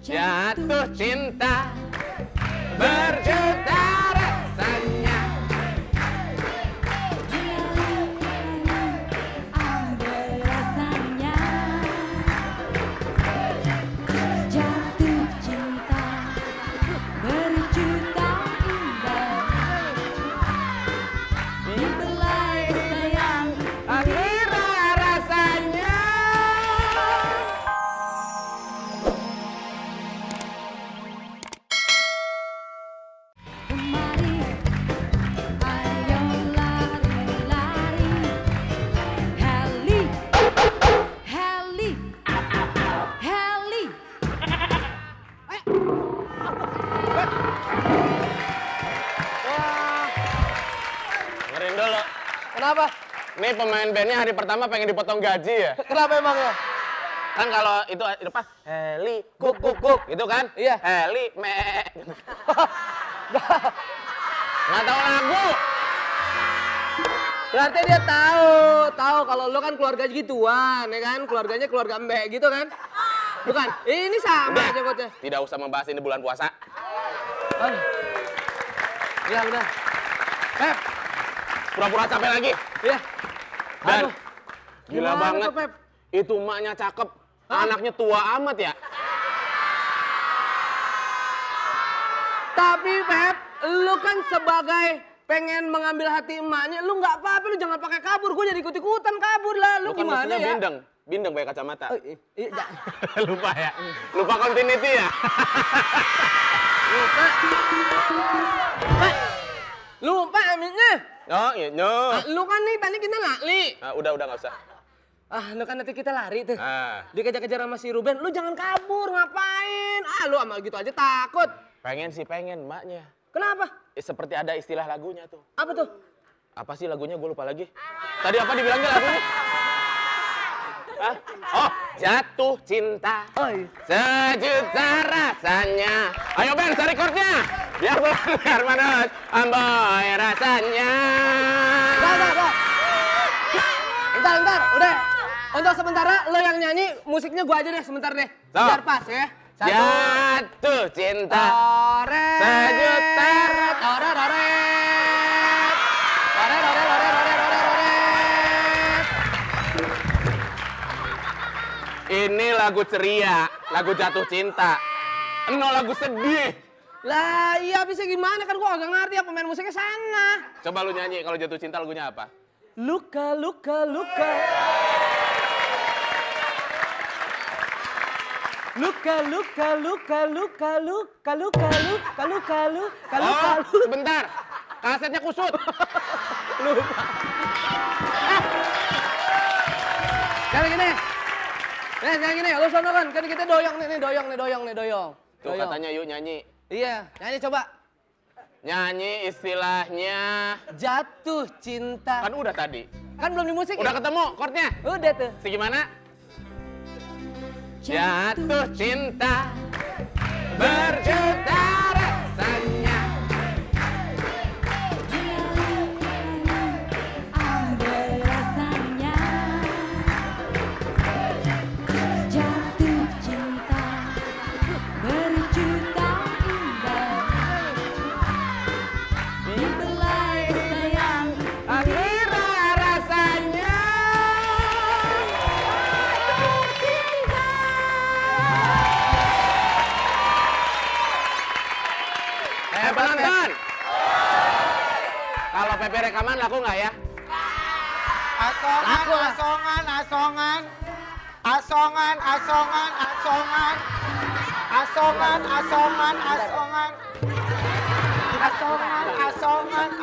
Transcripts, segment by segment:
Jatuh cinta berjuta rasanya. Ambil rasanya. Jatuh cinta berjuta indah. Dibelai sayang Akhirnya rasanya. kemari. Ayo lari-lari. Heli, heli, heli. Dengerin dulu. Kenapa? Nih pemain bandnya hari pertama pengen dipotong gaji ya. Kenapa emang ya? Kan kalau itu apa? Heli, kuk kuk kuk, gitu kan? Iya. Heli, me. Nggak tahu lagu. Berarti dia tahu kalau lo kan keluarga gituan, ya kan? Keluarganya keluarga mbek gitu kan? Bukan? Ini sama Udah, aja kotnya. tidak usah membahas ini bulan puasa. Aduh. Ya udah. Pep. Pura-pura capek lagi. Iya. Dan Aduh. gila Gimana banget. tuh, Pep? Itu emaknya cakep, Hah? anaknya tua amat ya. Tapi Pep, lu kan sebagai pengen mengambil hati emaknya, lu nggak apa-apa, lu jangan pakai kabur. Gue jadi ikut-ikutan kabur lah. Lu Lu kan gimana maksudnya ya? bindeng pakai kacamata. Oh, iya, Lupa ya? Lupa continuity ya? lupa. Pak, lupa aminnya. Oh iya, no. Lu kan nih tadi kita lari. Udah nggak usah. Lu kan nanti kita lari tuh. Ah, Dikejar-kejar sama si Ruben, lu jangan kabur, ngapain? Lu sama gitu aja takut. pengen emaknya. Kenapa? Seperti ada istilah lagunya tuh. Apa tuh? Apa sih lagunya? Gue lupa lagi. Tadi apa dibilangnya lagunya? Hah? Oh, jatuh cinta. Oh iya. Sejuta rasanya. Ayo Ben, cari chordnya. Biar benar manis. Amboy rasanya. Bentar. Bentar, udah. Untuk sementara lo yang nyanyi, musiknya gua aja deh sebentar deh. So. Biar pas ya. Jatuh cinta. Toret. Sejuta Toret. Ini lagu ceria, lagu jatuh cinta. Eno lagu sedih. Lah iya bisa gimana kan gua agak ngerti ya pemain musiknya sana. Coba lu nyanyi kalau jatuh cinta lagunya apa? Luka, luka, luka. Luka, luka, luka, luka, luka, luka, luka, luka, luka, luka, Oh, sebentar. Kasetnya kusut. lupa. Kayak gini. Kayak gini, lu sono kan kita doyong nih, doyong. Tuh katanya yuk nyanyi. Iya, nyanyi coba. Nyanyi istilahnya. Jatuh cinta. Kan udah tadi. Kan belum di musik Udah ya? ketemu chordnya. Udah tuh. Segimana? Jatuh cinta berjuta rasanya. ambil rasanya. Jatuh cinta berjuta indah. Dibelai sayang Akhirnya rasanya. Penonton. Kalau Pepe rekaman laku nggak ya? Laku lah.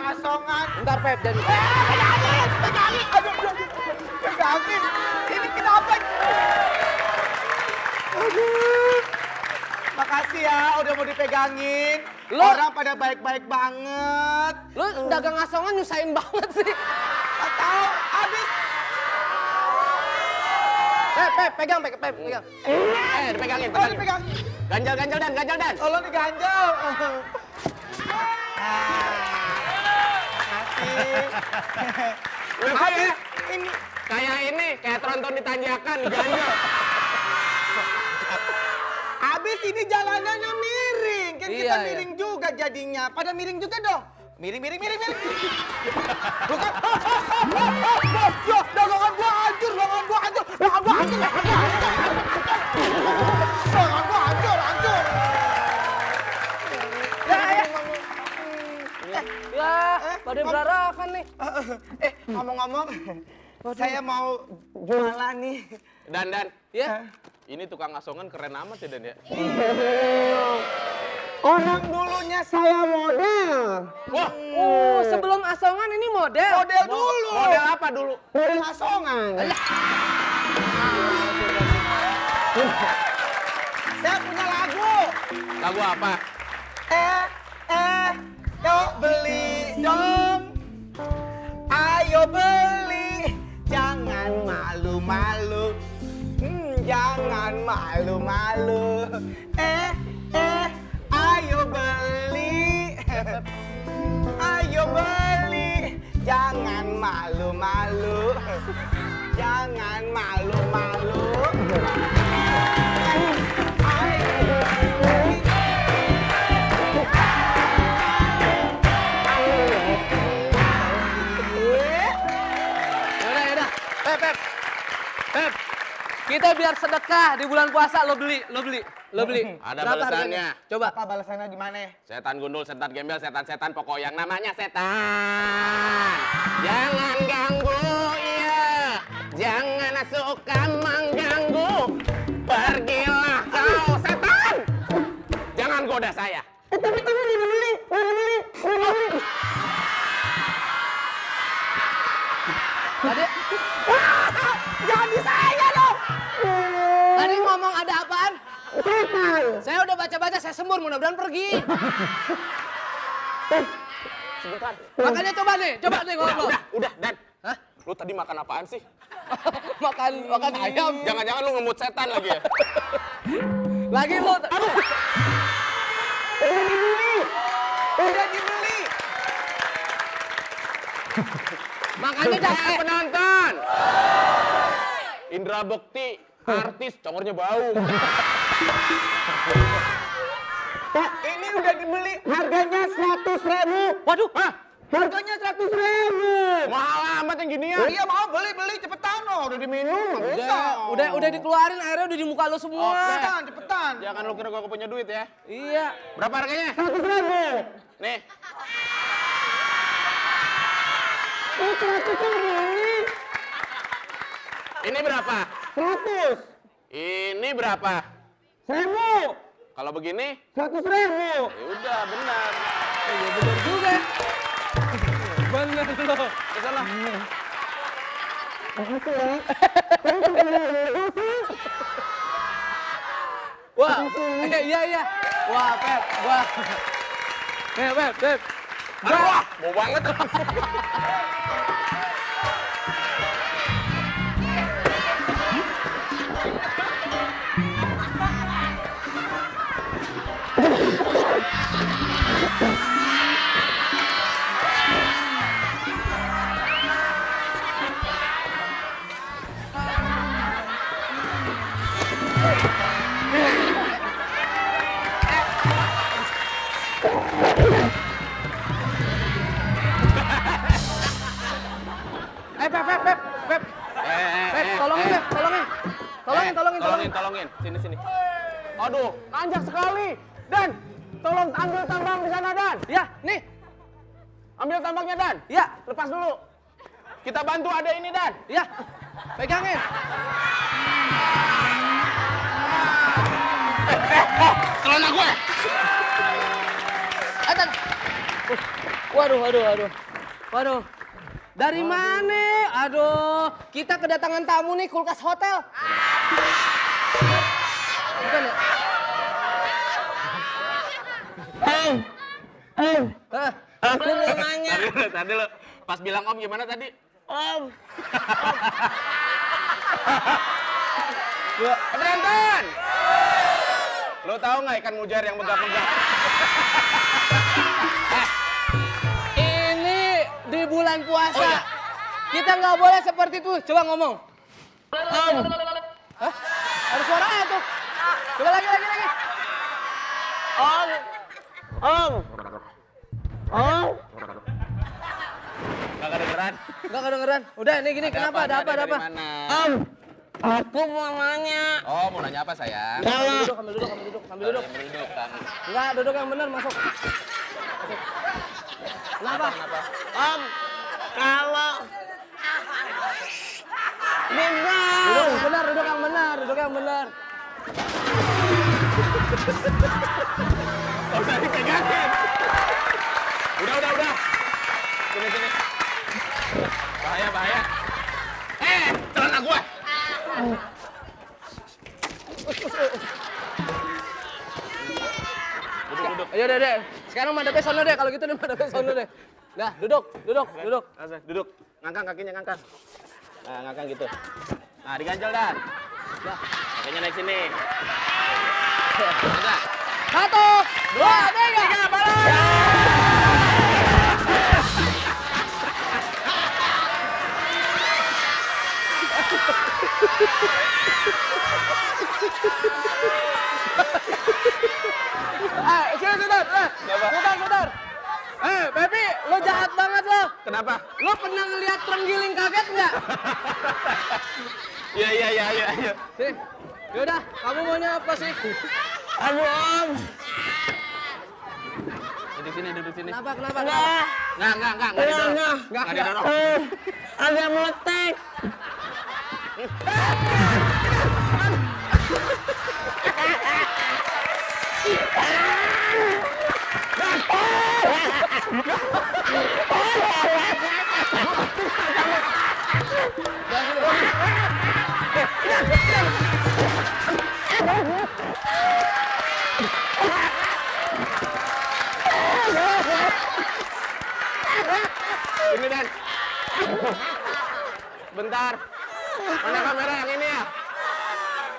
Asongan. Bentar Pep jadi. Pegangin. Ini kenapa? Aduh. Makasih ya udah mau dipegangin. Lo- Orang pada baik-baik banget. Lu dagang asongan nyusahin banget sih. Gak tahu abis. Pep, pegang. Dipegangin, Oh dipegang. Ganjal dan. Tolong diganjel. Makasih. Lupa ya? Ini Kayak tronton di tanjakan, ganjel. abis Habis ini jalanannya miring. Kan kita Iya, iya. miring juga jadinya. Pada miring juga dong. Miring. Bukan. Dagangan gua hancur. Dagangan gua hancur. Ya, pada berarakan nih. Ngomong-ngomong, saya mau jualan nih. Dan, Ya. ini tukang asongan keren amat ya Dan ya. Orang dulunya saya model. Wah, Sebelum asongan ini model. Model dulu. model apa dulu? Model asongan. Saya punya lagu. Lagu apa? Yuk beli dong. Ayo beli. Jangan malu-malu. Jangan malu-malu. Ayo beli. Ayo beli. Jangan malu-malu. Jangan malu-malu. Ayo beli. Yaudah. Pep. Kita biar sedekah di bulan puasa lo beli. Ada Berapa balasannya. harganya? Coba. Apa balasannya di mana? Setan gundul, setan gembel, setan-setan, pokok yang namanya setan. Jangan ganggu, iya. Jangan suka mengganggu. Pergilah kau setan. Jangan goda saya. Tadi, Jangan di saya dong. tadi ngomong ada apaan? Saya udah baca-baca, saya sembur, mudah-mudahan pergi. Sebentar. Makanya coba nih ngobrol. Udah, Dan. Hah? Lu tadi makan apaan sih? makan ayam. Jangan-jangan lu ngemut setan lagi ya? Lagi lo. Aduh. Udah dibeli. Makanya jangan. Penonton. Indra Bekti, artis, congornya bau. Pak, ini udah dibeli. Harganya 100.000. Waduh. Hah? Harganya 100.000. Mahal amat yang gini ya? Iya mau beli cepetan loh. Udah diminum nggak bisa. Udah dikeluarin airnya udah di muka lo semua. Cepetan, cepetan. Jangan lu kira gua punya duit ya. Iya. Berapa harganya? 100.000. Nih. Ini 100.000 ini. Ini berapa? 100. Ini berapa? 1.000. Kalau begini, 100.000. ya udah benar. Iya bener juga. Bener lo. Ke sana. Makasih ya. Wah. Iya. Wah, Pep. Wah. Pep. Aduh, wah, mau banget. Pep. Pep, tolongin. Sini. Aduh, nanjak sekali. Dan, tolong ambil tambang di sana, Dan. Ya, nih. Ambil tambangnya, Dan. Ya, Lepas dulu. Kita bantu ada ini, Dan. ya. Pegangin. Celana gue. Waduh. Dari mana? Aduh, kita kedatangan tamu nih, kulkas hotel. Bukan ya? Aku mau nanya. Tadi lo pas bilang Om gimana tadi? Om. Penonton! Lo tahu nggak ikan mujair yang megap-megap? Ini di bulan puasa. Oh, iya. Kita nggak boleh seperti itu. Coba ngomong. Hah? Ada suaranya tuh. Coba lagi. Nggak kedengeran. Enggak kedengeran. Udah, ini gini, kenapa? Ada apa? Ada apa? Aku mau nanya. Oh, mau nanya apa sayang? Ambil duduk, ambil duduk, ambil duduk, ambil duduk. Duduk kan. Enggak, duduk yang benar, masuk. Kenapa? Om, kalau benar. Duduk yang benar, duduk yang benar, duduk yang benar. Udah dipegangin. Udah. Sini. Bahaya. Celana gue. Duduk. Ayo deh. Sekarang madepnya sono deh, kalau gitu nih madepnya sono deh. Dah, duduk. Duduk. Ngangkang kakinya, ngangkang. Nah, ngangkang gitu. Nah, diganjel dan. Dah. Kakinya naik sini. Ngangkang. 1, 2, 3, balik! Sini, Bentar. Baby, lo jahat banget lo. Kenapa? Lo pernah ngeliat terenggiling kaget nggak? Iya. Sini. Yaudah, kamu maunya apa sih? Aduh, Om. Duduk sini. Kenapa? Enggak didorong. Enggak didorong. Ada meletek. Ini Dan. Bentar. Mana kamera yang ini ya?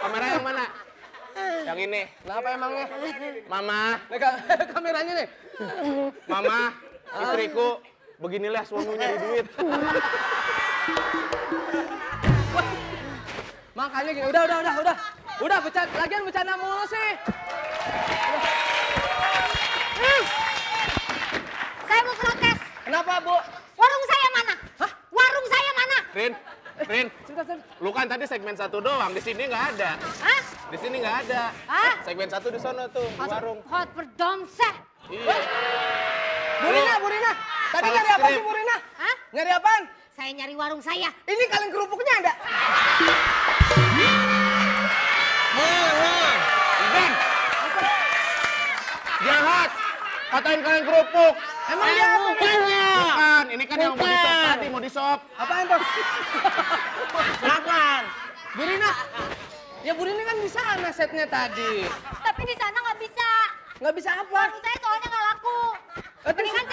Kamera yang mana? Yang ini. Kenapa emangnya? Mama, Nih, kameranya nih. Mama, istriku, beginilah suaminya nyari duit. Makanya gini, udah. Udah, lagian bercanda mulu sih. Saya mau protes. Kenapa, Bu? Warung saya mana? Hah? Warung saya mana? Rin, Sebentar. lu kan tadi segmen 1 doang, di sini nggak ada. Hah? Di sini nggak ada. Hah? Segmen 1 di sono tuh, di warung. Hot berdomseh. Iya. Bu Rina. Tadi Salah nyari apa skrip. sih, Bu Rina? Hah? Nyari apaan? Saya nyari warung saya. Ini kaleng kerupuknya ada. Dan jahat, katain kalian kerupuk. Emang dia apa? Bukan, ini kan yang mau di sop tadi, mau di sop. Apaan tuh? Makan. Bu Rina. Ya Bu Rina kan di sana setnya tadi. Tapi di sana nggak bisa. Nggak bisa apa? Warung saya soalnya nggak laku. Terus Mendingan